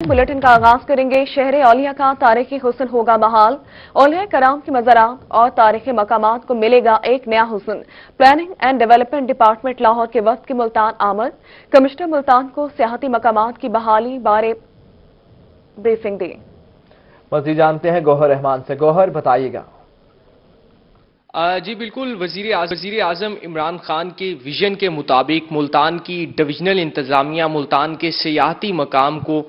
Bulletin का आगाज करेंगे। शहर औलिया का तारीखी हुस्न होगा बहाल। औलिया कराम के मज़ारात और तारीखी मकामात को मिलेगा एक नया हुस्न। Planning and development department Lahore के वक्त की मुल्तान आमद। कमिश्नर मुल्तान को सियाहती मकामात की बहाली बारे ब्रीफिंग दी। मज़ीद जानते हैं गौहर रहमान से। गौहर, बताइएगा। जी बिल्कुल, वजीर आजम इमरान खान के विजन के मुताबिक मुल्तान की डिविजनल इंतजामिया मुल्तान के सियाहती मकाम को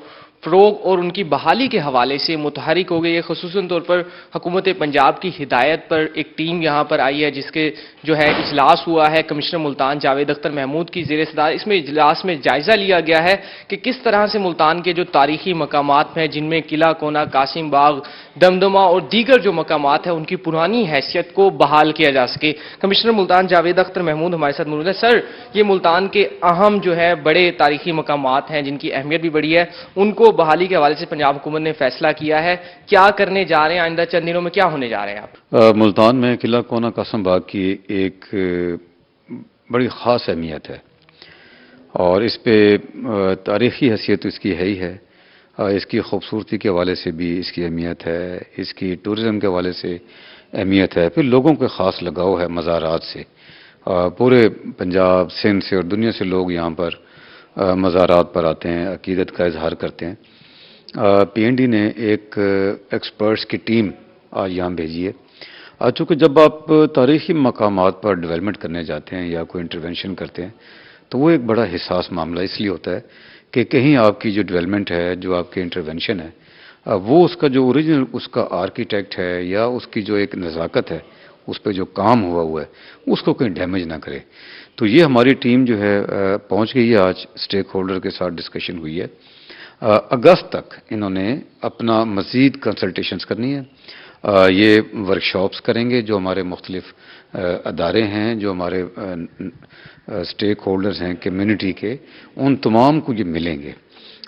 फ़रोग और उनकी बहाली के हवाले से मुतहरिक हो गई है। ख़ुसूसन तौर पर हुकूमत पंजाब की हिदायत पर एक टीम यहाँ पर आई है, जिसके जो है इजलास हुआ है कमिश्नर मुल्तान जावेद अख्तर महमूद की ज़ेर सदारत। इसमें इजलास में जायज़ा लिया गया है कि किस तरह से मुल्तान के जो तारीखी मकामात हैं, जिनमें किला कोना, कासिम बाग, दमदमा और दीगर जो मकामात हैं, उनकी पुरानी हैसियत को बहाल किया जा सके। कमिश्नर मुल्तान जावेद अख्तर महमूद हमारे साथ मौजूद है। सर, ये मुल्तान के अहम जो है बड़े तारीखी मकामात हैं, जिनकी अहमियत भी बड़ी है, उनको बहाली के हवाले से पंजाब हुकूमत ने फैसला किया है। क्या करने जा रहे हैं? आइंदा चंद दिनों में क्या होने जा रहे हैं आप? मुल्तान में किला कोना कासिम बाग की एक बड़ी ख़ास अहमियत है और इस पे तारीख़ी हैसियत इसकी है ही है। इसकी खूबसूरती के हवाले से भी इसकी अहमियत है, इसकी टूरिज़म के हवाले से अहमियत है, फिर लोगों के ख़ास लगाव है मज़ारात से। पूरे पंजाब, सिंध से और दुनिया से लोग यहाँ पर मज़ारात पर आते हैं, अकीदत का इजहार करते हैं। PND ने एक एक्सपर्ट्स की टीम आज यहाँ भेजी है। चूँकि जब आप तारीख़ी मकामात पर डेवलपमेंट करने जाते हैं या कोई इंटरवेंशन करते हैं, तो वो एक बड़ा हिसास मामला इसलिए होता है कि कहीं आपकी जो डेवलपमेंट है, जो आपकी इंटरवेंशन है, वो उसका जो ओरिजिनल उसका आर्किटेक्ट है या उसकी जो एक नज़ाकत है, उस पर जो काम हुआ है, उसको कहीं डैमेज ना करे। तो ये हमारी टीम जो है पहुंच गई है। आज स्टेक होल्डर के साथ डिस्कशन हुई है। अगस्त तक इन्होंने अपना मज़ीद कंसल्टेशंस करनी है। ये वर्कशॉप्स करेंगे, जो हमारे मुख्तलिफ अदारे हैं, जो हमारे स्टेक होल्डर्स हैं कम्युनिटी के, उन तमाम को ये मिलेंगे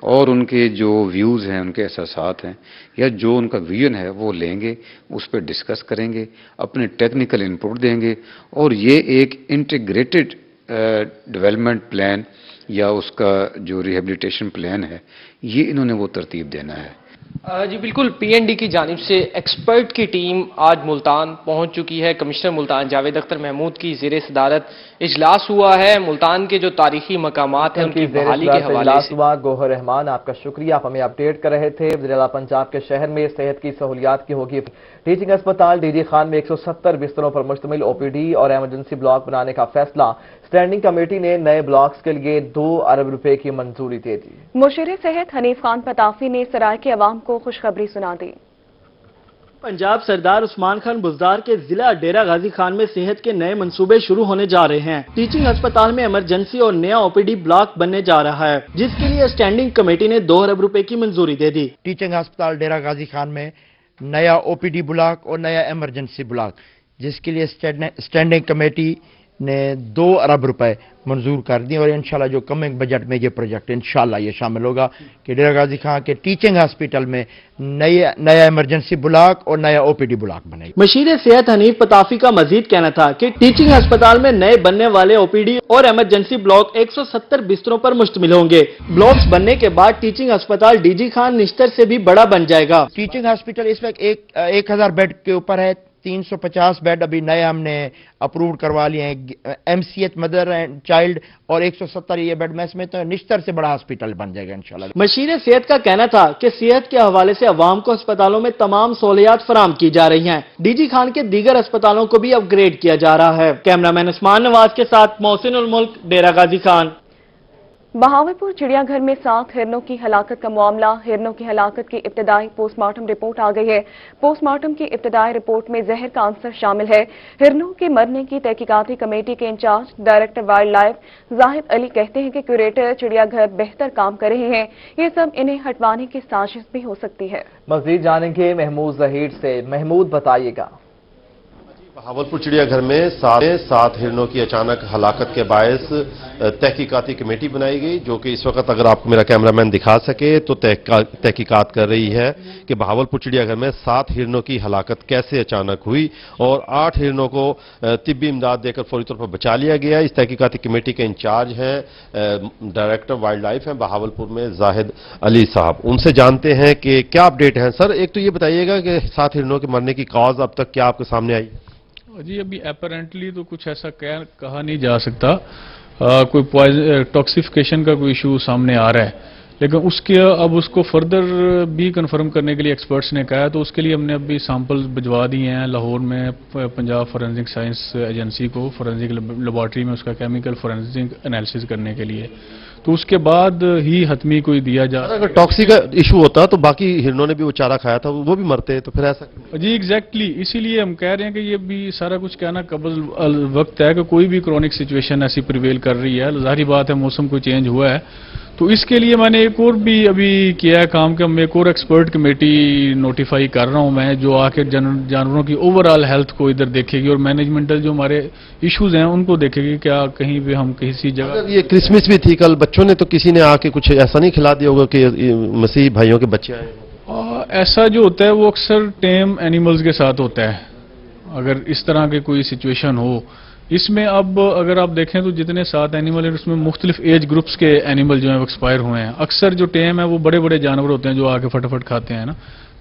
और उनके जो व्यूज़ हैं, उनके एहसासात हैं या जो उनका विजन है, वो लेंगे, उस पर डिस्कस करेंगे, अपने टेक्निकल इनपुट देंगे और ये एक इंटीग्रेटेड डेवलपमेंट प्लान या उसका जो रिहेबिलिटेशन प्लान है, ये इन्होंने वो तरतीब देना है। जी बिल्कुल, PND की जानिब से एक्सपर्ट की टीम आज मुल्तान पहुंच चुकी है। कमिश्नर मुल्तान जावेद अख्तर महमूद की ज़ेर सदारत इजलास हुआ है। मुल्तान के जो तारीखी मकामात हैं, उनकी बहाली के हवाले से। गौहर रहमान, आपका शुक्रिया, आप हमें अपडेट कर रहे थे। वज़ीर पंजाब के शहर में सेहत की सहूलियात की होगी टीचिंग अस्पताल DG खान में 170 बिस्तरों पर मुश्तमिल OPD और एमरजेंसी ब्लॉक बनाने का फैसला। स्टैंडिंग कमेटी ने नए ब्लॉक्स के लिए 2 अरब रुपए की मंजूरी दे दी। मुशीर सेहत हनीफ खान पताफी ने सराय के अवाम को खुशखबरी सुना दी। पंजाब सरदार उस्मान खान बुज़दार के जिला डेरा गाजी खान में सेहत के नए मंसूबे शुरू होने जा रहे हैं। टीचिंग अस्पताल में इमरजेंसी और नया OPD ब्लॉक बनने जा रहा है, जिसके लिए स्टैंडिंग कमेटी ने 2 अरब रुपए की मंजूरी दे दी। टीचिंग अस्पताल डेरा गाजी खान में नया OPD ब्लॉक और नया इमरजेंसी ब्लॉक, जिसके लिए स्टैंडिंग कमेटी ने 2 अरब रुपए मंजूर कर दी और इंशाल्लाह जो कमिंग बजट में ये प्रोजेक्ट इंशाल्लाह ये शामिल होगा कि डेरा गाजी खान के टीचिंग हॉस्पिटल में नया इमरजेंसी ब्लॉक और नया OPD ब्लॉक बनेगा। मशीर सेहत हनीफ पताफी का मजीद कहना था कि टीचिंग अस्पताल में नए बनने वाले OPD और इमरजेंसी ब्लॉक 170 बिस्तरों पर मुश्तमिल होंगे। ब्लॉक्स बनने के बाद टीचिंग अस्पताल DG खान निश्तर से भी बड़ा बन जाएगा। टीचिंग हॉस्पिटल इस वक्त 1000 बेड के ऊपर है। 350 बेड अभी नए हमने अप्रूव करवा लिए हैं। MCH मदर एंड चाइल्ड और 170 ये बेड में इसमें तो निश्तर से बड़ा हॉस्पिटल बन जाएगा इंशाल्लाह। मशीर सेहत का कहना था कि सेहत के हवाले से अवाम को अस्पतालों में तमाम सहूलियात फराम की जा रही हैं। DG खान के दीगर अस्पतालों को भी अपग्रेड किया जा रहा है। कैमरामैन उस्मान नवाज के साथ मोहसिन उल मुल्क, डेरा गाजी खान। बहावलपुर चिड़ियाघर में 7 हिरनों की हलाकत का मामला। हिरनों की हलाकत की इब्तदाई पोस्टमार्टम रिपोर्ट आ गई है। पोस्टमार्टम की इब्तदाई रिपोर्ट में जहर का अंसर शामिल है। हिरनों के मरने की तहकीकाती कमेटी के incharge director wildlife Zahid Ali कहते हैं कि क्यूरेटर चिड़ियाघर बेहतर काम कर रहे हैं। ये सब इन्हें हटवाने की साजिश भी हो सकती है। मजीद जानेंगे महमूद जहीर से। महमूद, बताइएगा। बहावलपुर चिड़ियाघर में सात हिरणों की अचानक हलाकत के बायस तहकीकाती कमेटी बनाई गई, जो कि इस वक्त अगर आपको मेरा कैमरामैन दिखा सके तो तहकीकात कर रही है कि बहावलपुर चिड़ियाघर में 7 हिरणों की हलाकत कैसे अचानक हुई और 8 हिरणों को तिब्बी इमदाद देकर फौरी तौर पर बचा लिया गया। इस तहकीकाती कमेटी के इंचार्ज हैं डायरेक्टर वाइल्ड लाइफ हैं बहावलपुर में जाहिद अली साहब। उनसे जानते हैं कि क्या अपडेट है। सर, एक तो ये बताइएगा कि 7 हिरणों के मरने की कॉज अब तक क्या आपके सामने आई? जी, अभी अपरेंटली तो कुछ ऐसा कहा नहीं जा सकता, कोई टॉक्सिफिकेशन का कोई इशू सामने आ रहा है, लेकिन उसको फर्दर भी कंफर्म करने के लिए एक्सपर्ट्स ने कहा है, तो उसके लिए हमने अभी सैंपल भिजवा दिए हैं लाहौर में पंजाब फॉरेंसिक साइंस एजेंसी को, फॉरेंसिक लेबॉर्ट्री में उसका केमिकल फॉरेंसिक एनालिसिस करने के लिए, तो उसके बाद ही हतमी कोई दिया जा। अगर टॉक्सी का इशू होता तो बाकी हिरणों ने भी वो चारा खाया था, वो भी मरते, तो फिर ऐसा? जी एग्जैक्टली, इसीलिए हम कह रहे हैं कि ये भी सारा कुछ कहना कबल वक्त है कि कोई भी क्रॉनिक सिचुएशन ऐसी प्रिवेल कर रही है। जाहिर बात है मौसम कोई चेंज हुआ है, तो इसके लिए मैंने एक और भी अभी किया है काम कि मैं एक और एक्सपर्ट कमेटी नोटिफाई कर रहा हूं मैं, जो आके जानवरों की ओवरऑल हेल्थ को इधर देखेगी और मैनेजमेंटल जो हमारे इश्यूज हैं उनको देखेगी। क्या कहीं भी हम किसी जगह, ये क्रिसमस भी थी कल, बच्चों ने तो किसी ने आके कुछ ऐसा नहीं खिला दिया होगा कि मसीह भाइयों के बच्चे आए? ऐसा जो होता है वो अक्सर टेम एनिमल्स के साथ होता है, अगर इस तरह की कोई सिचुएशन हो। इसमें अब अगर आप देखें तो जितने 7 एनिमल हैं उसमें मुख्तलिफ एज ग्रुप्स के एनिमल जो हैं वो एक्सपायर हुए हैं। अक्सर जो टेम है वो बड़े बड़े जानवर होते हैं जो आके फटाफट खाते हैं ना,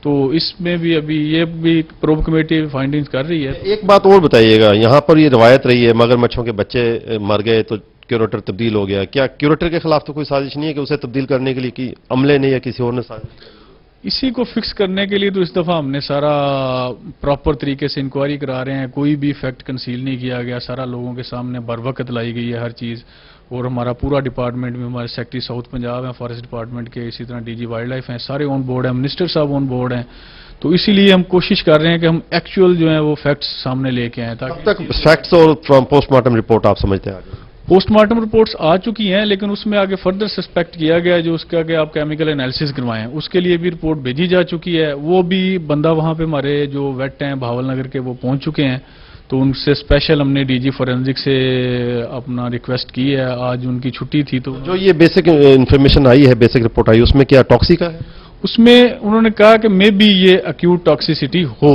तो इसमें भी अभी ये भी प्रोब कमेटी फाइंडिंग्स कर रही है। एक बात और बताइएगा, यहाँ पर ये रवायत रही है मगरमच्छों के बच्चे मर गए तो क्यूरेटर तब्दील हो गया, क्या क्यूरेटर के खिलाफ तो कोई साजिश नहीं है कि उसे तब्दील करने के लिए कि अमले ने या किसी और ने साजिश? इसी को फिक्स करने के लिए तो इस दफ़ा हमने सारा प्रॉपर तरीके से इंक्वायरी करा रहे हैं, कोई भी फैक्ट कंसील नहीं किया गया, सारा लोगों के सामने बर वक्त लाई गई है हर चीज़। और हमारा पूरा डिपार्टमेंट में, हमारे सेक्रेटरी साउथ पंजाब हैं फॉरेस्ट डिपार्टमेंट के, इसी तरह डीजी वाइल्ड लाइफ हैं, सारे ऑन बोर्ड हैं, मिनिस्टर साहब ऑन बोर्ड हैं। तो इसीलिए हम कोशिश कर रहे हैं कि हम एक्चुअल जो है वो फैक्ट्स सामने लेके आए। ताकि तक फैक्ट्स और पोस्टमार्टम रिपोर्ट आप समझते हैं? पोस्टमार्टम रिपोर्ट्स आ चुकी हैं, लेकिन उसमें आगे फर्दर सस्पेक्ट किया गया है जो उसका कि आप केमिकल एनालिसिस करवाएं, उसके लिए भी रिपोर्ट भेजी जा चुकी है। वो भी बंदा वहां पे हमारे जो वेट हैं भावल नगर के वो पहुंच चुके हैं, तो उनसे स्पेशल हमने डीजी फॉरेंसिक से अपना रिक्वेस्ट की है। आज उनकी छुट्टी थी, तो जो ये बेसिक इन्फॉर्मेशन आई है, बेसिक रिपोर्ट आई, उसमें क्या टॉक्सी का है? उसमें उन्होंने कहा कि मे बी ये अक्यूट टॉक्सिसिटी हो,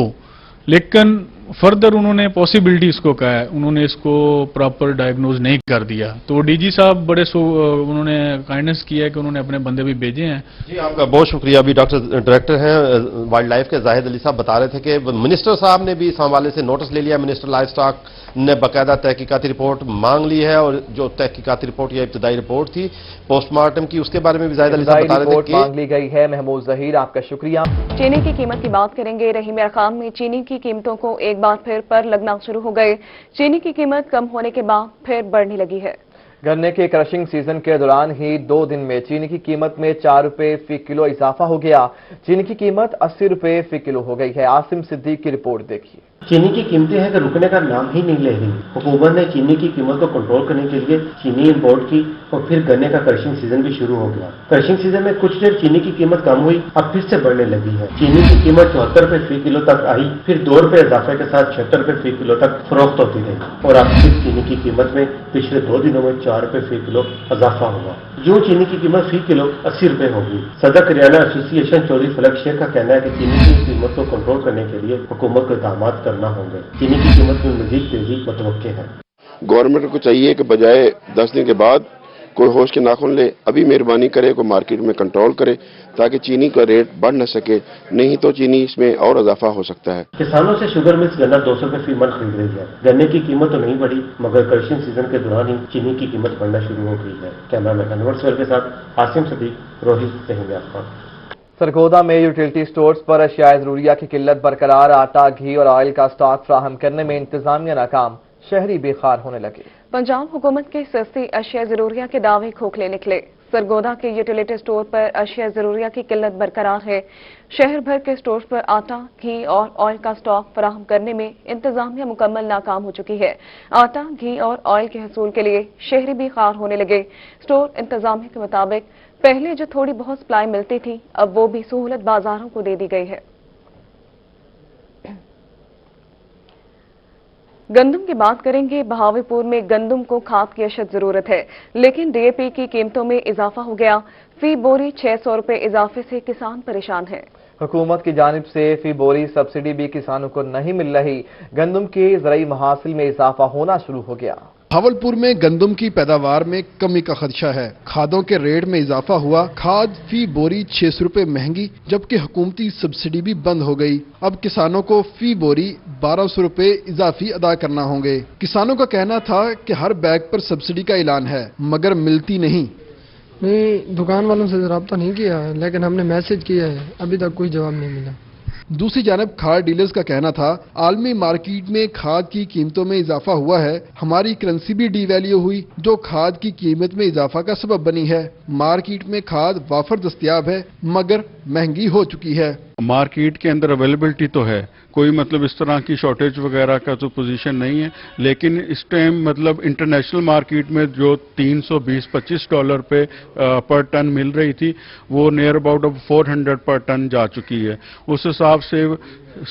लेकिन फर्दर उन्होंने पॉसिबिलिटी इसको कहा है, उन्होंने इसको प्रॉपर डायग्नोज नहीं कर दिया। तो डीजी साहब बड़े उन्होंने काइंडनेस किया है कि उन्होंने अपने बंदे भी भेजे हैं। जी, आपका बहुत शुक्रिया। अभी डायरेक्टर हैं वाइल्ड लाइफ के जाहिद अली साहब बता रहे थे कि मिनिस्टर साहब ने भी इस हवाले से नोटिस ले लिया। मिनिस्टर लाइफ स्टॉक ने बाकायदा तहकीकाती रिपोर्ट मांग ली है, और जो तहकीकाती रिपोर्ट या इब्तदाई रिपोर्ट थी पोस्टमार्टम की, उसके बारे में भी जाहिद अली साहब बता रहे थे कि मांग ली गई है। महमूद जहीर, आपका शुक्रिया। चीनी की कीमत की बात करेंगे। रहीम खान में चीनी की कीमतों को एक बार फिर पर लगना शुरू हो गए। चीनी की कीमत कम होने के बाद फिर बढ़ने लगी है। गन्ने के क्रशिंग सीजन के दौरान ही 2 दिन में चीनी की कीमत में 4 रुपए फी किलो इजाफा हो गया। चीनी की कीमत 80 रुपए फी किलो हो गई है। आसिम सिद्दीक की रिपोर्ट देखिए। चीनी की कीमतें हैं कि रुकने का नाम ही नहीं ले रही। हुकूमत ने चीनी की कीमत को कंट्रोल करने के लिए चीनी इंपोर्ट की, और फिर गन्ने का क्रशिंग सीजन भी शुरू हो गया। क्रशिंग सीजन में कुछ देर चीनी की कीमत कम हुई, अब फिर से बढ़ने लगी है। चीनी की कीमत 74 रुपए फी किलो तक आई, फिर 2 रुपए इजाफे के साथ 76 रुपए फी किलो तक फरोख्त होती रही, और अब फिर चीनी की कीमत में पिछले 2 दिनों में 4 रुपए फी किलो इजाफा हुआ। यूं चीनी की कीमत फी किलो 80 रुपए होगी। सदर करियाना एसोसिएशन चौधरी फलक शेख का कहना है कि चीनी की कीमत को कंट्रोल करने के लिए हुकूमत को इक़दाम करना होंगे। चीनी की कीमत में मजीद तेजी मुतवक्के है। गवर्नमेंट को चाहिए कि बजाय 10 दिन के बाद कोई होश के नाखून ले, अभी मेहरबानी करे, कोई मार्केट में कंट्रोल करे, ताकि चीनी का रेट बढ़ न सके, नहीं तो चीनी इसमें और इजाफा हो सकता है। किसानों से शुगर मिल्स गन्ना 200 रुपए फी मन खरीद रही है। गन्ने की कीमत तो नहीं बढ़ी, मगर क्रशिंग सीजन के दौरान ही चीनी की कीमत बढ़ना शुरू हो गई है। कैमरामैन अनवर सवेल के साथ आसिम सदीक, रोहित अफगान। सरगोदा में यूटिलिटी स्टोर्स पर अशियाए जरूरिया की किल्लत बरकरार। आटा, घी और ऑयल का स्टॉक फ्राहम करने में इंतजामिया नाकाम, शहरी बेखार होने लगे। पंजाब हुकूमत के सस्ती अशिया जरूरिया के दावे खोखले निकले। सरगोदा के यूटिलिटी स्टोर पर अशिया जरूरिया की किल्लत बरकरार है। शहर भर के स्टोर्स पर आटा, घी और ऑयल का स्टॉक फराहम करने में इंतजामिया मुकम्मल नाकाम हो चुकी है। आटा, घी और ऑयल के हसूल के लिए शहरी बेखार होने लगे। स्टोर इंतजामिया के मुताबिक पहले जो थोड़ी बहुत सप्लाई मिलती थी, अब वो भी सहूलत बाजारों को दे दी गई है। गंदम की बात करेंगे। बहावलपुर में गंदम को खाद की अशद जरूरत है, लेकिन डीएपी की कीमतों में इजाफा हो गया। फी बोरी 600 रुपए इजाफे से किसान परेशान है। हुकूमत की जानिब से फी बोरी सब्सिडी भी किसानों को नहीं मिल रही। गंदम के ज़राई महासिल में इजाफा होना शुरू हो गया। भावलपुर में गंदम की पैदावार में कमी का खदशा है। खादों के रेट में इजाफा हुआ। खाद फी बोरी 600 रुपए महंगी, जबकि हुकूमती सब्सिडी भी बंद हो गई। अब किसानों को फी बोरी 1200 रुपए इजाफी अदा करना होंगे। किसानों का कहना था कि हर बैग पर सब्सिडी का ऐलान है, मगर मिलती नहीं। नहीं, दुकान वालों से रब्ता नहीं किया है, लेकिन हमने मैसेज किया है, अभी तक कोई जवाब नहीं मिला। दूसरी जानब खाद डीलर्स का कहना था, आलमी मार्केट में खाद की कीमतों में इजाफा हुआ है, हमारी करेंसी भी डीवैल्यू हुई, जो खाद की कीमत में इजाफा का सबब बनी है। मार्केट में खाद वाफर दस्तयाब है, मगर महंगी हो चुकी है। मार्केट के अंदर अवेलेबिलिटी तो है, कोई मतलब इस तरह की शॉर्टेज वगैरह का तो पोजीशन नहीं है, लेकिन इस टाइम मतलब इंटरनेशनल मार्केट में जो $320-25 पे पर टन मिल रही थी, वो नियर अबाउट अब 400 पर टन जा चुकी है। उस हिसाब से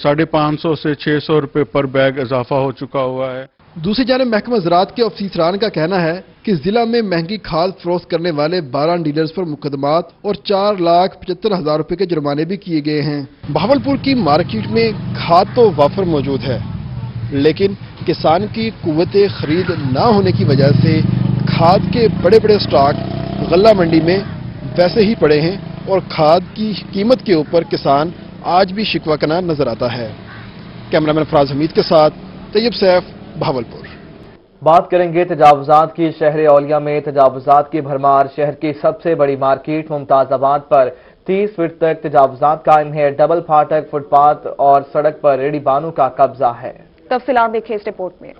550 से 600 रुपए पर बैग इजाफा हो चुका हुआ है। दूसरी जानब महकमा ज़राअत के अफसरान का कहना है कि जिला में महंगी खाद फरोख्त करने वाले 12 डीलर्स पर मुकदमात और 4,75,000 रुपए के जुर्माने भी किए गए हैं। बहावलपुर की मार्केट में खाद तो वाफर मौजूद है, लेकिन किसान की कुव्वत खरीद ना होने की वजह से खाद के बड़े बड़े स्टॉक गल्ला मंडी में वैसे ही पड़े हैं और खाद की कीमत के ऊपर किसान आज भी शिकवा करना नजर आता है। कैमरामैन फराज हमीद के साथ तैयब सैफ, बहावलपुर। बात करेंगे तजावुजात की। शहर औलिया में तजावुजात की भरमार। शहर की सबसे बड़ी मार्केट मुमताजाबाद पर 30 फीट तक तजावुजात कायम है। डबल फाटक, फुटपाथ और सड़क पर रेडी बानों का कब्जा है। तफसीलात देखिए इस रिपोर्ट में।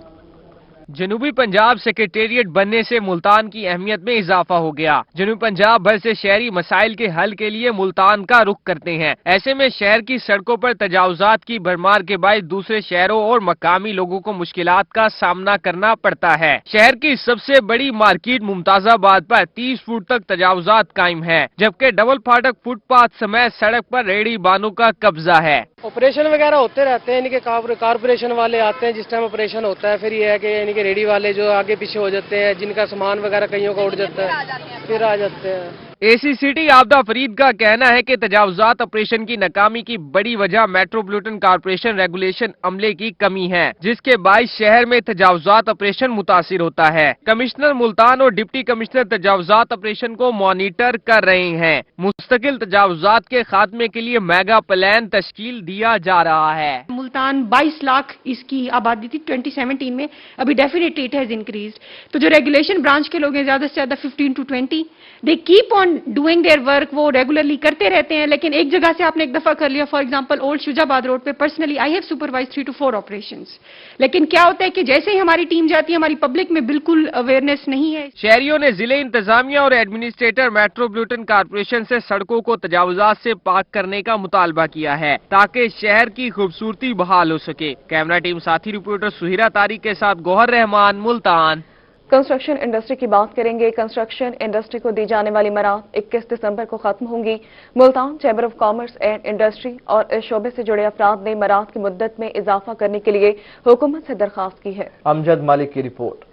जनूबी पंजाब सेक्रेटेरिएट बनने से मुल्तान की अहमियत में इजाफा हो गया। जनूबी पंजाब भर से शहरी मसाइल के हल के लिए मुल्तान का रुख करते हैं। ऐसे में शहर की सड़कों पर तजावुजात की भरमार के बायस दूसरे शहरों और मकामी लोगों को मुश्किलात का सामना करना पड़ता है। शहर की सबसे बड़ी मार्केट मुमताजाबाद पर 30 फुट तक तजावुजात कायम है, जबकि डबल फाटक, फुटपाथ समेत सड़क पर रेडी बानों का कब्जा है। ऑपरेशन वगैरह होते रहते हैं, इनके कारपोरेशन वाले आते हैं जिस टाइम ऑपरेशन होता है, फिर ये है कि इनके रेडी वाले जो आगे पीछे हो जाते हैं, जिनका सामान वगैरह कईयों का उड़ जाता है, फिर आ जाते हैं। एसी सिटी आबदा फरीद का कहना है कि तजावुजात ऑपरेशन की नाकामी की बड़ी वजह मेट्रोपॉलिटन कारपोरेशन रेगुलेशन अमले की कमी है, जिसके बायस शहर में तजावुजात ऑपरेशन मुतासिर होता है। कमिश्नर मुल्तान और डिप्टी कमिश्नर तजावुजात ऑपरेशन को मॉनिटर कर रहे हैं। मुस्तकिल तजावुजात के खात्मे के लिए मेगा प्लान तश्कील दिया जा रहा है। मुल्तान 22 लाख इसकी आबादी थी 2017 में, अभी डेफिनेटली इट हैज इंक्रीज्ड। तो जो रेगुलेशन ब्रांच के लोग हैं ज्यादा से ज्यादा 15 to 20, they keep on doing their work, वो रेगुलरली करते रहते हैं। लेकिन एक जगह से आपने एक दफा कर लिया, for example old Shujabad road पे personally I have supervise 3 to 4 operations. लेकिन क्या होता है कि जैसे ही हमारी टीम जाती है, हमारी पब्लिक में बिल्कुल अवेयरनेस नहीं है। शहरियों ने जिले इंतजामिया और एडमिनिस्ट्रेटर मेट्रोपॉलिटन कारपोरेशन से सड़कों को तजावुजात से पाक करने का मुतालबा किया है, ताकि शहर की खूबसूरती बहाल हो सके। कैमरा टीम साथी रिपोर्टर सुहिरा तारिक के साथ गौहर रहमान, मुल्तान। कंस्ट्रक्शन इंडस्ट्री की बात करेंगे। कंस्ट्रक्शन इंडस्ट्री को दी जाने वाली मराहत 21 दिसंबर को खत्म होंगी। Multan chamber of commerce and industry और इस शोबे से जुड़े अफराद ने मराहत की मुद्दत में इजाफा करने के लिए हुकूमत से दरखास्त की है। अमजद मालिक की रिपोर्ट।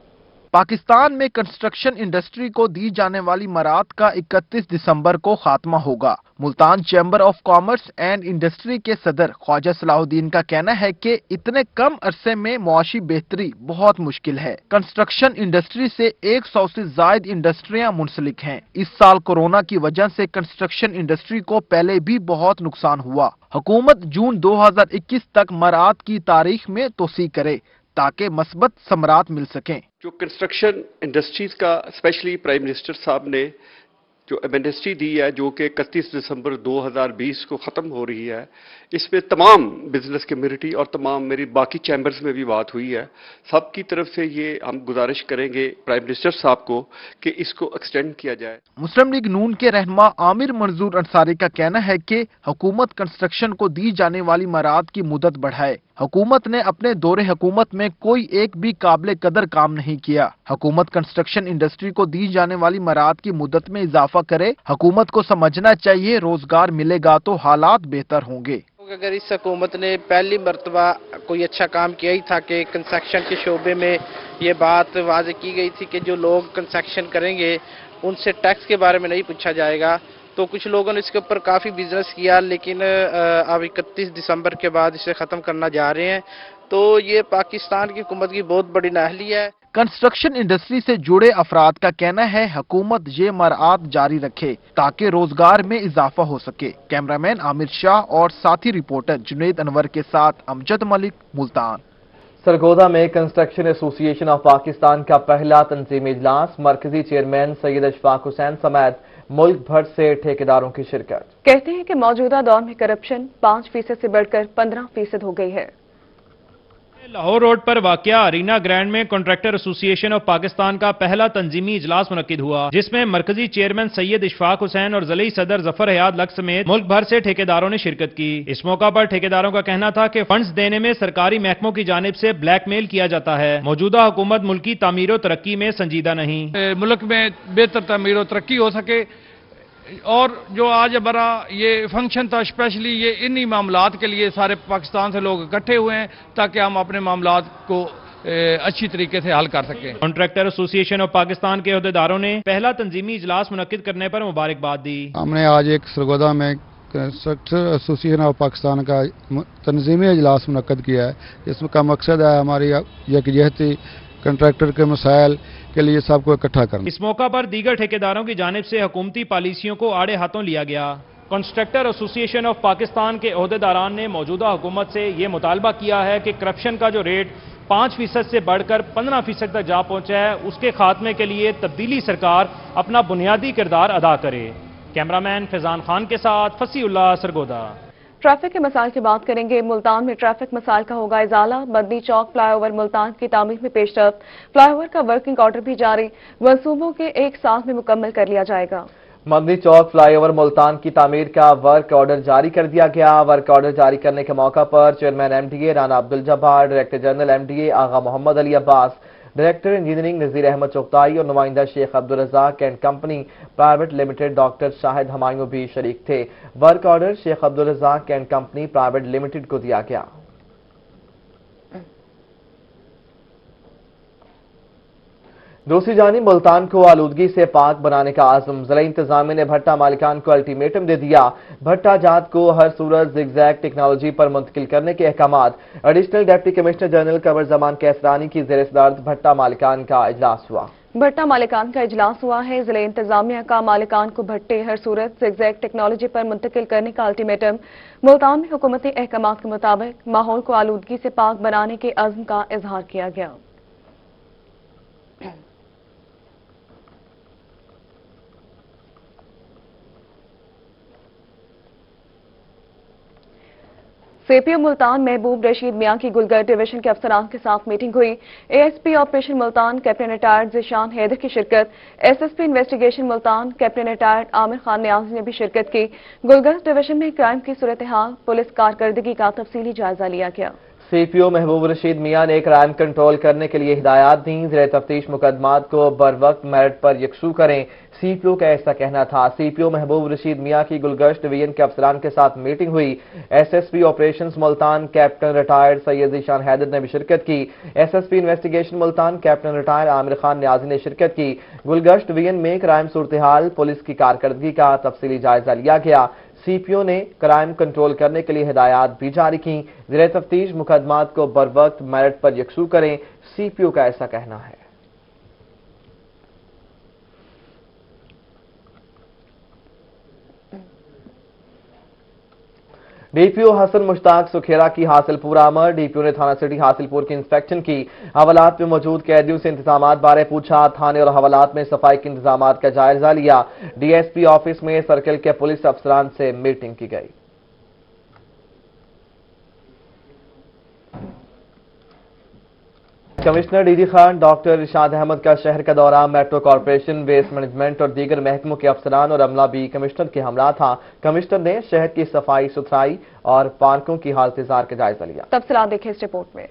पाकिस्तान में कंस्ट्रक्शन इंडस्ट्री को दी जाने वाली मराहत का 31 दिसंबर को खात्मा होगा। Multan chamber of commerce and industry के सदर ख्वाजा सलाहुद्दीन का कहना है कि इतने कम अरसे में मुआशी बेहतरी बहुत मुश्किल है। कंस्ट्रक्शन इंडस्ट्री से 100 से ज्यादा इंडस्ट्रियां मुंसलिक हैं। इस साल कोरोना की वजह से कंस्ट्रक्शन इंडस्ट्री को पहले भी बहुत नुकसान हुआ। हुकूमत जून 2021 तक मराहत की तारीख में तोसी करे ताकि मस्बत समरात मिल सकें। जो कंस्ट्रक्शन इंडस्ट्रीज का स्पेशली प्राइम मिनिस्टर साहब ने जो एमनेस्टी दी है, जो कि 31 दिसंबर 2020 को ख़त्म हो रही है, इसमें तमाम बिजनेस कम्युनिटी और तमाम मेरी बाकी चैम्बर्स में भी बात हुई है। सबकी तरफ से ये हम गुजारिश करेंगे प्राइम मिनिस्टर साहब को कि इसको एक्सटेंड किया जाए। मुस्लिम लीग नून के रहनुमा आमिर मंजूर अंसारी का कहना है कि हुकूमत कंस्ट्रक्शन को दी जाने वाली मराहत की मुद्दत बढ़ाए। हुकूमत ने अपने दौरे हुकूमत में कोई एक भी काबिल कदर काम नहीं किया। हुकूमत कंस्ट्रक्शन इंडस्ट्री को दी जाने वाली मराहत की मुद्दत में इजाफा करे। हुकूमत को समझना चाहिए रोजगार मिलेगा तो हालात बेहतर होंगे। अगर इस हुकूमत ने पहली मरतबा कोई अच्छा काम किया ही था कि कंस्ट्रक्शन के शोबे में ये बात वाज़ेह की गई थी कि जो लोग कंस्ट्रक्शन करेंगे उनसे टैक्स के बारे में नहीं पूछा जाएगा, तो कुछ लोगों ने इसके ऊपर काफ़ी बिजनेस किया, लेकिन अब 31 दिसंबर के बाद इसे ख़त्म करना जा रहे हैं। तो ये पाकिस्तान की हुकूमत की बहुत बड़ी नाअहली है। कंस्ट्रक्शन इंडस्ट्री से जुड़े अफराद का कहना है हुकूमत ये मराआत जारी रखे ताकि रोजगार में इजाफा हो सके। कैमरामैन आमिर शाह और साथी रिपोर्टर जुनैद अनवर के साथ अमजद मलिक, मुल्तान। सरगोदा में कंस्ट्रक्शन एसोसिएशन ऑफ पाकिस्तान का पहला तंजीमी इजलास, मरकजी चेयरमैन सैयद अशफाक हुसैन समेत मुल्क भर से ठेकेदारों की शिरकत। कहते हैं कि मौजूदा दौर में करप्शन 5% से बढ़कर 15% हो गई है। लाहौर रोड पर वाक़या अरीना ग्रैंड में कॉन्ट्रैक्टर एसोसिएशन ऑफ पाकिस्तान का पहला तंजीमी इजलास मुनक्किद हुआ, जिसमें मरकजी चेयरमैन सैयद इशफाक हुसैन और ज़िली सदर जफर हयात लक समेत मुल्क भर से ठेकेदारों ने शिरकत की। इस मौका पर ठेकेदारों का कहना था कि फंड्स देने में सरकारी महकमों की जानिब से ब्लैकमेल किया जाता है। मौजूदा हुकूमत मुल्क की तामीर और तरक्की में संजीदा नहीं। मुल्क में बेहतर तामीर और तरक्की हो सके, और जो आज हमारा ये फंक्शन था स्पेशली ये इन्हीं मामलात के लिए सारे पाकिस्तान से लोग इकट्ठे हुए हैं ताकि हम अपने मामलात को अच्छी तरीके से हल कर सकें। कॉन्ट्रैक्टर एसोसिएशन ऑफ पाकिस्तान के अहदेदारों ने पहला तंजीमी इजलास मुनक्किद करने पर मुबारकबाद दी। हमने आज एक सरगोदा में कंस्ट्रक्टर एसोसिएशन ऑफ पाकिस्तान का तंजीमी इजलास मुनक्किद किया है। इसका मकसद है हमारी यकजहती कंट्रैक्टर के मसाइल के लिए सबको इकट्ठा करना। इस मौका पर दीगर ठेकेदारों की जानिब से हुकूमती पॉलिसियों को आड़े हाथों लिया गया। कॉन्ट्रैक्टर एसोसिएशन ऑफ पाकिस्तान के अहदेदारान ने मौजूदा हुकूमत से ये मुतालबा किया है कि करप्शन का जो रेट 5% से बढ़कर 15% तक जा पहुंचा है, उसके खात्मे के लिए तब्दीली सरकार अपना बुनियादी किरदार अदा करे। कैमरामैन फैजान खान के साथ फसीउल्लाह, सरगोदा। ट्रैफिक के मसाइल की बात करेंगे। मुल्तान में ट्रैफिक मसाइल का होगा इजाला। मदनी चौक फ्लाईओवर मुल्तान की तामीर में पेशरफ, फ्लाईओवर का वर्किंग ऑर्डर भी जारी, मंसूबों के एक साल में मुकम्मल कर लिया जाएगा। मदनी चौक फ्लाईओवर मुल्तान की तामीर का वर्क ऑर्डर जारी कर दिया गया। वर्क ऑर्डर जारी करने के मौका पर chairman MDA Rana Abdul Jabbar, director general MDA Agha Mohammad Ali Abbas, director engineering Nazir Ahmad Chughtai और नुमाइंदा Sheikh Abdul Razzaq and company private limited doctor Shahid Humayun भी शरीक थे। Work order Sheikh Abdul Razzaq and company private limited को दिया गया। दूसरी जानिब मुल्तान को आलूदगी से पाक बनाने का आज़म, ज़िला इंतजामिया ने भट्टा मालिकान को अल्टीमेटम दे दिया। भट्टा जात को हर सूरत ज़िगज़ैग टेक्नोलॉजी पर मुंतकिल करने के अहकामात। एडिशनल डिप्टी कमिश्नर जनरल कमर जमान कैसरानी की ज़ेर सदारत भट्टा मालिकान का इजलास हुआ। भट्टा मालिकान का इजलास हुआ है। ज़िला इंतजामिया का मालिकान को भट्टे हर सूरत ज़िगज़ैग टेक्नोलॉजी पर मुंतकिल करने का अल्टीमेटम। मुल्तान में हुकूमती अहकामात के मुताबिक माहौल को आलूदगी से पाक बनाने के अज़्म का इजहार किया गया। सीपीओ मुल्तान महबूब रशीद मियां की गुलगर डिवीजन के अफसरान के साथ मीटिंग हुई। ASP operation Multan captain retired Zeeshan Haider की शिरकत। SSP investigation Multan captain retired Aamir Khan Niazi ने भी शिरकत की। गुलगर डिवीजन में क्राइम की सूरत हाल, पुलिस कारकर्दगी का तफसीली जायजा लिया गया। सीपीओ महबूब रशीद मियां ने क्राइम कंट्रोल करने के लिए हिदायत दी। ज़ेर तफ्तीश मुकदमात को बर वक्त मेरिट पर यकसू करें, सीपीओ का ऐसा कहना था। सीपीओ महबूब रशीद मियां की गुलगश्त डिवीजन के अफसरान के साथ मीटिंग हुई। SSP operations Multan captain retired Syed Zeeshan Haider ने भी शिरकत की। SSP investigation Multan captain retired Aamir Khan Niazi ने शिरकत की। गुलगश्त डिवीजन में क्राइम सूरत हाल, पुलिस की कारकर्दगी का तफसीली जायजा लिया गया। सीपीओ ने क्राइम कंट्रोल करने के लिए हिदायत भी जारी की। ज़ेर तफ्तीश मुकदमात को बर वक्त मेरिट पर यकसू करें, सीपीओ का ऐसा कहना है। डीपीओ हसन मुश्ताक सुखेरा की हासिलपुर आमद। डीपीओ ने थाना सिटी हासिलपुर की इंस्पेक्शन की। हवालात में मौजूद कैदियों से इंतजामात बारे पूछा। थाने और हवालात में सफाई के इंतजामात का जायजा लिया। डीएसपी ऑफिस में सर्कल के पुलिस अफसरान से मीटिंग की गई। कमिश्नर डीडी खान डॉक्टर इरशाद अहमद का शहर का दौरा। मेट्रो कॉर्पोरेशन, वेस्ट मैनेजमेंट और दीगर महकमों के अफसरान और अमला भी कमिश्नर के हमरा था। कमिश्नर ने शहर की सफाई सुथराई और पार्कों की हालत-ए-जार का जायजा लिया। तफसीलात देखें इस रिपोर्ट में।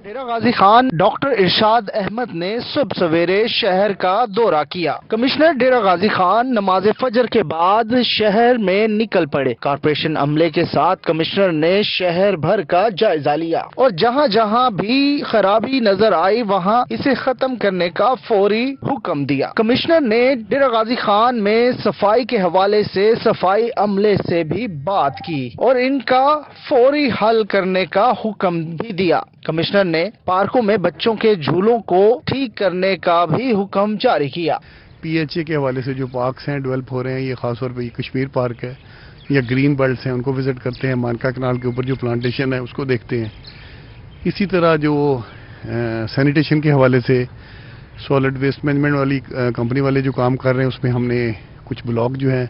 ڈیرہ غازی خان ڈاکٹر ارشاد احمد نے صبح سویرے شہر کا دورہ کیا۔ کمشنر ڈیرہ غازی خان نماز فجر کے بعد شہر میں نکل پڑے۔ کارپوریشن عملے کے ساتھ کمشنر نے شہر بھر کا جائزہ لیا اور جہاں جہاں بھی خرابی نظر آئی وہاں اسے ختم کرنے کا فوری حکم دیا۔ کمشنر نے ڈیرہ غازی خان میں صفائی کے حوالے سے صفائی عملے سے بھی بات کی اور ان کا فوری حل کرنے کا حکم بھی دیا۔ کمشنر نے پارکوں میں بچوں کے جھولوں کو ٹھیک کرنے کا بھی حکم جاری کیا۔ پی ایچ اے کے حوالے سے جو پارکس ہیں ڈیولپ ہو رہے ہیں، یہ خاص طور پہ یہ کشمیر پارک ہے یا گرین بیلٹس ہیں، ان کو وزٹ کرتے ہیں۔ مانکا کنال کے اوپر جو پلانٹیشن ہے اس کو دیکھتے ہیں۔ اسی طرح جو سینیٹیشن کے حوالے سے سالڈ ویسٹ مینجمنٹ والی کمپنی والے جو کام کر رہے ہیں، اس میں ہم نے کچھ بلاک جو ہیں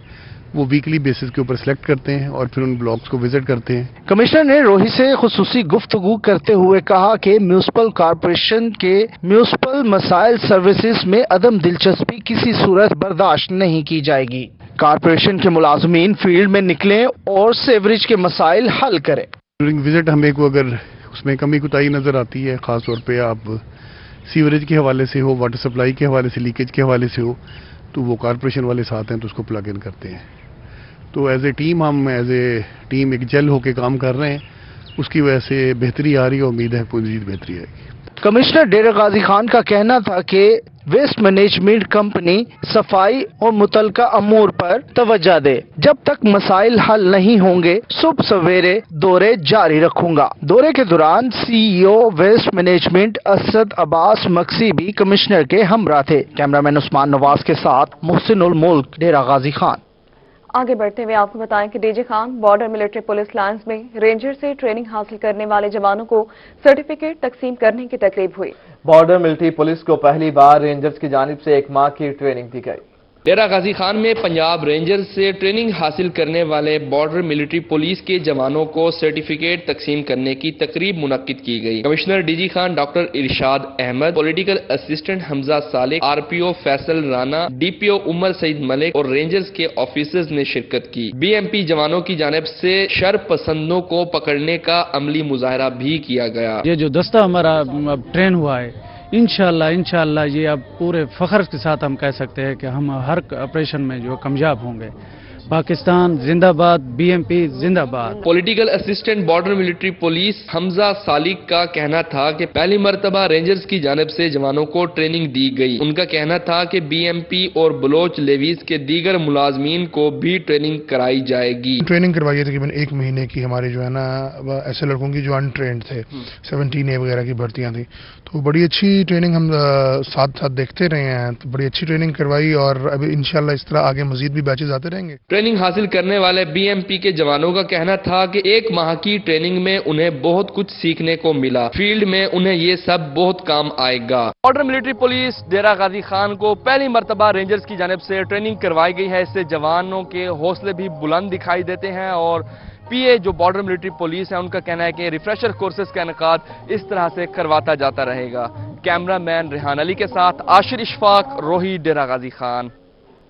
وہ ویکلی بیسس کے اوپر سلیکٹ کرتے ہیں اور پھر ان بلاکس کو وزٹ کرتے ہیں۔ کمشنر نے روہی سے خصوصی گفتگو کرتے ہوئے کہا کہ میونسپل کارپوریشن کے میونسپل مسائل سروسز میں عدم دلچسپی کسی صورت برداشت نہیں کی جائے گی۔ کارپوریشن کے ملازمین فیلڈ میں نکلیں اور سیوریج کے مسائل حل کریں۔ ڈیورنگ وزٹ ہمیں کو اگر اس میں کمی کوتاہی نظر آتی ہے، خاص طور پہ آپ سیوریج کے حوالے سے ہو، واٹر سپلائی کے حوالے سے، لیکیج کے حوالے سے ہو، تو وہ کارپوریشن والے ساتھ ہیں تو اس کو پلگ ان کرتے ہیں۔ تو ایز اے ٹیم ایک جل ہو کے کام کر رہے ہیں، اس کی وجہ سے بہتری آ رہی ہے، امید ہے مزید بہتری آئے گی۔ کمشنر ڈیرہ غازی خان کا کہنا تھا کہ ویسٹ مینجمنٹ کمپنی صفائی اور متعلقہ امور پر توجہ دے۔ جب تک مسائل حل نہیں ہوں گے صبح سویرے دورے جاری رکھوں گا۔ دورے کے دوران سی ای او ویسٹ مینجمنٹ اسد عباس مکسی بھی کمشنر کے ہمراہ تھے۔ کیمرامین عثمان نواز کے ساتھ محسن الملک، ڈیرہ غازی خان۔ آگے بڑھتے ہوئے آپ کو بتائیں کہ D G Khan border military police lines میں رینجر سے ٹریننگ حاصل کرنے والے جوانوں کو سرٹیفکیٹ تقسیم کرنے کی تقریب ہوئی۔ بارڈر ملٹری پولیس کو پہلی بار رینجرز کی جانب سے 1 ماہ کی ٹریننگ دی گئی۔ ڈیرہ غازی خان میں پنجاب رینجر سے ٹریننگ حاصل کرنے والے بارڈر ملٹری پولیس کے جوانوں کو سرٹیفکیٹ تقسیم کرنے کی تقریب منعقد کی گئی۔ Commissioner D G Khan doctor Irshad Ahmed, political assistant Hamza Saleh, R P O Faisal Rana, D P O Umar Saeed Malik اور رینجرز کے آفیسرز نے شرکت کی۔ بی ایم پی جوانوں کی جانب سے شر پسندوں کو پکڑنے کا عملی مظاہرہ بھی کیا گیا۔ یہ جو دستہ ہمارا ٹرین ہوا ہے، انشاءاللہ یہ اب پورے فخر کے ساتھ ہم کہہ سکتے ہیں کہ ہم ہر آپریشن میں جو کامیاب ہوں گے۔ پاکستان زندہ باد، بی ایم پی زندہ باد۔ Political assistant border military police Hamza Saleh کا کہنا تھا کہ پہلی مرتبہ رینجرز کی جانب سے جوانوں کو ٹریننگ دی گئی۔ ان کا کہنا تھا کہ بی ایم پی اور بلوچ لیویز کے دیگر ملازمین کو بھی ٹریننگ کرائی جائے گی۔ ٹریننگ کروائی ہے تقریباً 1 مہینے کی، ہمارے جو ہے نا ایسے لڑکوں کی جو ان ٹرینڈ تھے، 17A وغیرہ کی بھرتیاں تھیں، تو بڑی اچھی ٹریننگ ہم ساتھ دیکھتے رہے ہیں، تو بڑی اچھی ٹریننگ کروائی اور اب انشاءاللہ اس طرح آگے مزید بھی بیچز آتے رہیں گے۔ ٹریننگ حاصل کرنے والے بی ایم پی کے جوانوں کا کہنا تھا کہ 1 ماہ کی ٹریننگ میں انہیں بہت کچھ سیکھنے کو ملا۔ فیلڈ میں انہیں یہ سب بہت کام آئے گا۔ Border military police Dera Ghazi Khan کو پہلی مرتبہ رینجرز کی جانب سے ٹریننگ کروائی گئی ہے۔ اس سے جوانوں کے حوصلے بھی بلند دکھائی دیتے ہیں اور پی اے جو بارڈر ملٹری پولیس ہے ان کا کہنا ہے کہ ریفریشر کورسز کا انعقاد اس طرح سے کرواتا جاتا رہے گا۔ کیمرہ مین ریحان علی کے ساتھ عاشر اشفاق، روہی، ڈیرہ غازی خان۔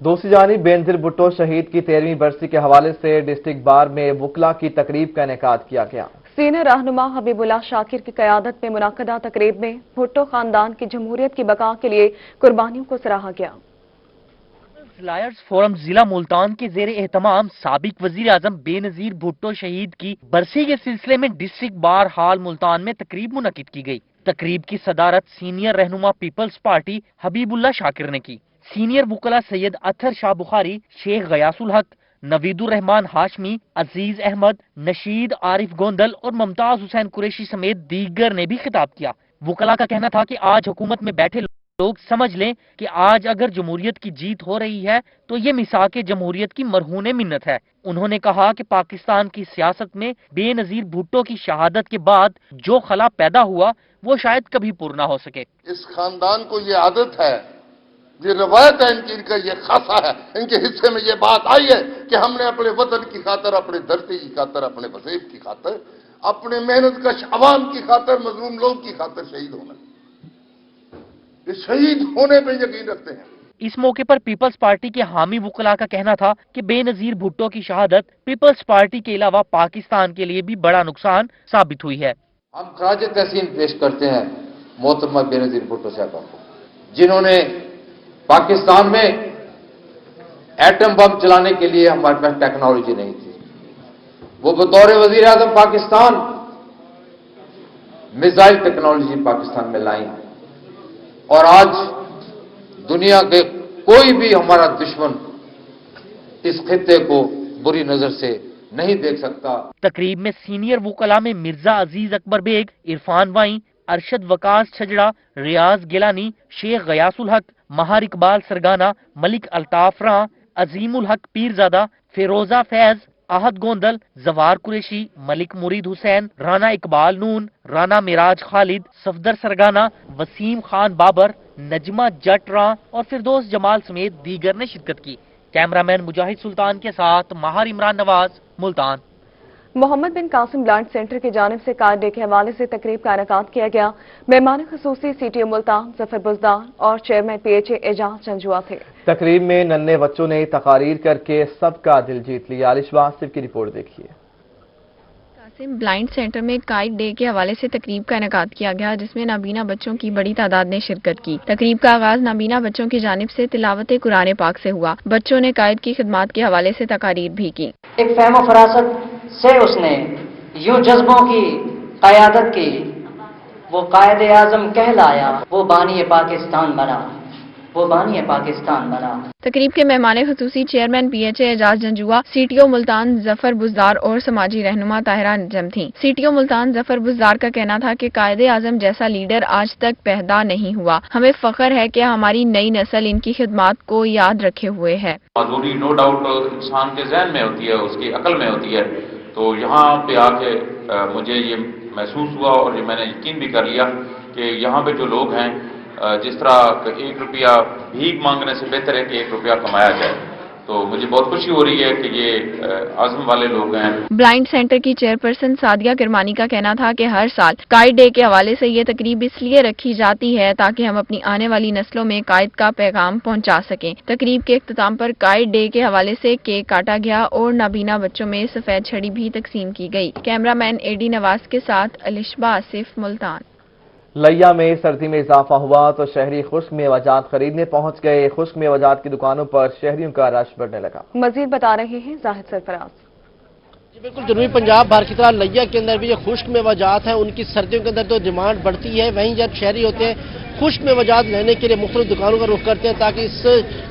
دوسری جانب بینظیر بھٹو شہید کی 13ویں برسی کے حوالے سے ڈسٹرکٹ بار میں وکلاء کی تقریب کا انعقاد کیا گیا۔ سینئر رہنما حبیب اللہ شاکر کی قیادت میں منعقدہ تقریب میں بھٹو خاندان کی جمہوریت کی بقا کے لیے قربانیوں کو سراہا گیا۔ لائرز فورم ضلع ملتان کے زیر اہتمام سابق وزیر اعظم بے نظیر بھٹو شہید کی برسی کے سلسلے میں ڈسٹرکٹ بار ہال ملتان میں تقریب منعقد کی گئی۔ تقریب کی صدارت سینئر رہنما پیپلز پارٹی حبیب اللہ شاکر نے کی۔ سینئر وکلاء سید اطہر شاہ بخاری، شیخ غیاث الحق، نوید الرحمان ہاشمی، عزیز احمد، نشید عارف گوندل اور ممتاز حسین قریشی سمیت دیگر نے بھی خطاب کیا۔ وکلاء کا کہنا تھا کہ آج حکومت میں بیٹھے لوگ سمجھ لیں کہ آج اگر جمہوریت کی جیت ہو رہی ہے تو یہ میثاق جمہوریت کی مرہون منت ہے۔ انہوں نے کہا کہ پاکستان کی سیاست میں بے نظیر بھٹو کی شہادت کے بعد جو خلا پیدا ہوا وہ شاید کبھی پر نہ ہو سکے۔ اس خاندان کو یہ عادت ہے، یہ روایت ہے ان کا یہ خاصہ ہے، ان کے حصے میں یہ بات آئی ہے کہ ہم نے اپنے وطن کی خاطر، اپنے دھرتی کی خاطر، اپنے وظیف کی خاطر، اپنے محنت کش عوام کی خاطر، مظلوم لوگ کی خاطر شہید ہونا، یہ شہید ہونے پہ یقین رکھتے ہیں۔ اس موقع پر پیپلز پارٹی کے حامی وکلاء کا کہنا تھا کہ بے نظیر بھٹو کی شہادت پیپلز پارٹی کے علاوہ پاکستان کے لیے بھی بڑا نقصان ثابت ہوئی ہے۔ हम खराज तहसीन पेश करते हैं मोहतरमा बेनजीर भुट्टो साहबा को, जिन्होंने पाकिस्तान में एटम बम चलाने के लिए हमारे पास टेक्नोलॉजी नहीं थी, वो बतौर वजीर आजम पाकिस्तान मिसाइल टेक्नोलॉजी पाकिस्तान में लाई और आज दुनिया के कोई भी हमारा दुश्मन इस खित्ते को बुरी नजर से नहीं देख सकता। तकरीब में सीनियर वुकला में मिर्जा अजीज अकबर बेग, इरफान वाई, अरशद वकास छजड़ा, रियाज गिलानी, शेख गयासुल हक, महार इकबाल सरगाना, मलिक अल्ताफ रां, अजीमुल हक पीरजादा, फिरोजा फैज, आहद गोंदल, जवार कुरैशी, मलिक मुरीद हुसैन, राना इकबाल नून, राना मिराज खालिद, सफदर सरगाना, वसीम खान बाबर, नजमा जट रां और फिरदौस जमाल समेत दीगर ने शिरकत की। कैमरामैन मुजाहिद सुल्तान के साथ महार इमरान नवाज, मुल्तान। मोहम्मद बिन कासिम ब्लाइंड सेंटर की जानिब से कार्ड डे के हवाले से तकरीब का इनेकाद किया गया। मेहमान खसूसी सीटीओ मुल्तान जफर बुजदार और चेयरमैन पीएचए एजाज जंजुआ थे। तकरीब में नन्हे बच्चों ने तकारीर करके सबका दिल जीत लिया। आलिशा आसिफ की रिपोर्ट देखिए। कासिम ब्लाइंड सेंटर में काइट डे के हवाले से तकरीब का इनेकाद किया गया, जिसमें नाबीना बच्चों की बड़ी तादाद ने शिरकत की। तकरीब का आगाज नाबीना बच्चों की जानिब से तिलावत कुरान पाक से हुआ। बच्चों ने कायद की खिदमत के हवाले से तकारीर भी की। एक फहम फरासत से उसने यूं जज्बों की क़यादत की, वो कायद आज़म कहलाया, वो बानी पाकिस्तान बना, वो बानी पाकिस्तान बना। तकरीब के मेहमान खसूसी chairman PHA Ejaz Janjua, CTO Multan Zafar Buzdar और समाजी रहनुमा ताहिरा नजम थी। सीटीओ मुल्तान जफर बुजदार का कहना था कि कायद आज़म जैसा लीडर आज तक पैदा नहीं हुआ। हमें फख्र है कि हमारी नई नस्ल इनकी खिदमत को याद रखे हुए है। मजदूरी नो डाउट इंसान के जहन में होती है, उसकी अकल में होती है, तो यहाँ पे आके मुझे ये महसूस हुआ और ये मैंने यकीन भी कर लिया कि यहाँ पे जो लोग हैं, जिस तरह 1 रुपया भीख मांगने से बेहतर है कि 1 रुपया कमाया जाए। तो मुझे बहुत खुशी हो रही है कि ये आज़म वाले लोग हैं। ब्लाइंड सेंटर की चेयरपर्सन सादिया किरमानी का कहना था कि हर साल काइट डे के हवाले से ये तकरीब इसलिए रखी जाती है ताकि हम अपनी आने वाली नस्लों में कायद का पैगाम पहुंचा सकें। तकरीब के इख्तिताम पर काइट डे के हवाले से केक काटा गया और नाबीना बच्चों में सफेद छड़ी भी तकसीम की गई। कैमरामैन एडी नवाज के साथ अलिशा आसिफ, मुल्तान। लिया में सर्दी में इजाफा हुआ तो शहरी खुश्क मेवाजात खरीदने पहुंच गए। खुश्क मेवाजात की दुकानों पर शहरियों का रश बढ़ने लगा। मजीद बता रहे हैं जाहिद सरफराज। बिल्कुल जनूबी पंजाब भर की तरह लिया के अंदर भी जो खुश्क मेवाजात हैं उनकी सर्दियों के अंदर तो डिमांड बढ़ती है। वहीं जब शहरी होते हैं खुश्क मेवाजात लेने के लिए मुख्तलिफ दुकानों का रुख करते हैं ताकि इस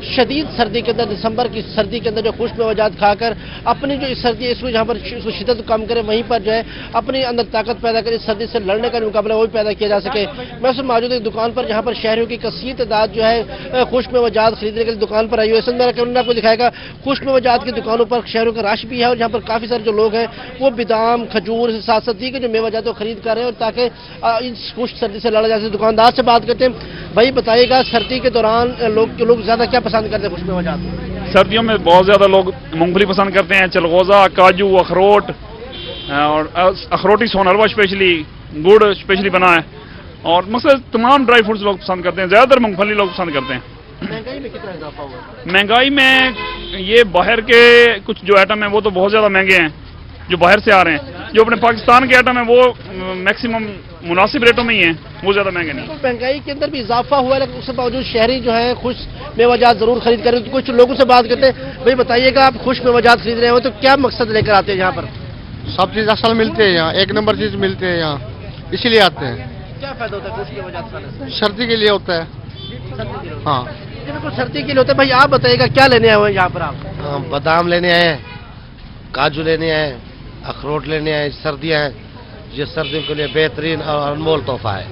शदीद सर्दी के अंदर, दिसंबर की सर्दी के अंदर जो खुश्क मेवाजात खाकर अपनी जो इस सर्दी इसको जहाँ पर इसको शिद्दत कम करे, वहीं पर जो है अपने अंदर ताकत पैदा करे, इस सर्दी से लड़ने का मुकाबला वो भी पैदा किया जा सके। मैं उसमें मौजूद एक दुकान पर जहाँ पर शहरियों की कसीर तादाद जो है खुश्क मेवाजात खरीदने के लिए दुकान पर आई हुई है। मेरा कैमरा आपको दिखाएगा खुश्क मेवाजात की दुकानों पर शहरों का रश भी है और जहाँ पर काफी सारे जो लोग हैं वो बादाम, खजूर से साथ साथ के जो मेवाजात है खरीद कर रहे हैं और ताकि इस खुश्क सर्दी से लड़ा जा सके। दुकानदार से बात करते हैं। भाई बताइएगा सर्दी के दौरान लोग ज्यादा क्या पसंद करते हैं खुश्क मेवाजात? सर्दियों में बहुत ज्यादा लोग मूंगफली पसंद करते हैं, चलगोजा, काजू, अखरोट और अखरोटी सोनरवा स्पेशली, गुड़ स्पेशली बना है और मतलब तमाम ड्राई फ्रूट्स लोग पसंद करते हैं। ज्यादातर मूंगफली लोग पसंद करते हैं। महंगाई में कितना इजाफा हुआ? महंगाई में ये बाहर के कुछ जो आइटम है वो तो बहुत ज्यादा महंगे हैं जो बाहर से आ रहे हैं। जो अपने पाकिस्तान के आइटम है वो मैक्सिमम मुनासिब रेटों में ही है, वो ज्यादा महंगे नहीं। महंगाई के अंदर भी इजाफा हुआ है लेकिन उसके बावजूद शहरी जो है खुश्क मेवाजात जरूर खरीद कर। कुछ लोगों से बात करते हैं। भाई बताइएगा आप खुश्क मेवाजात खरीद रहे हो तो क्या मकसद लेकर आते हैं यहाँ पर? सब चीज असल मिलते हैं यहाँ, 1 नंबर चीज मिलते हैं यहाँ, इसीलिए आते हैं। क्या फायदा होता है खुश्क मेवाजात खाने से? सर्दी के लिए होता है। हाँ बिल्कुल सर्दी के लिए होता है। भाई आप बताइएगा क्या लेने आए हुए यहाँ पर आप? बादाम लेने आए, काजू लेने आए, अखरोट लेने आए। सर्दियाँ हैं, ये सर्दियों के लिए बेहतरीन और अनमोल तोहफा है।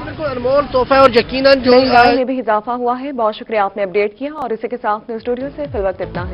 बिल्कुल अनमोल तोहफा है और यकीनन जो महंगाई में भी इजाफा हुआ है। बहुत शुक्रिया आपने अपडेट किया और इसी के साथ न्यूज़ स्टूडियो से फिलहाल इतना है।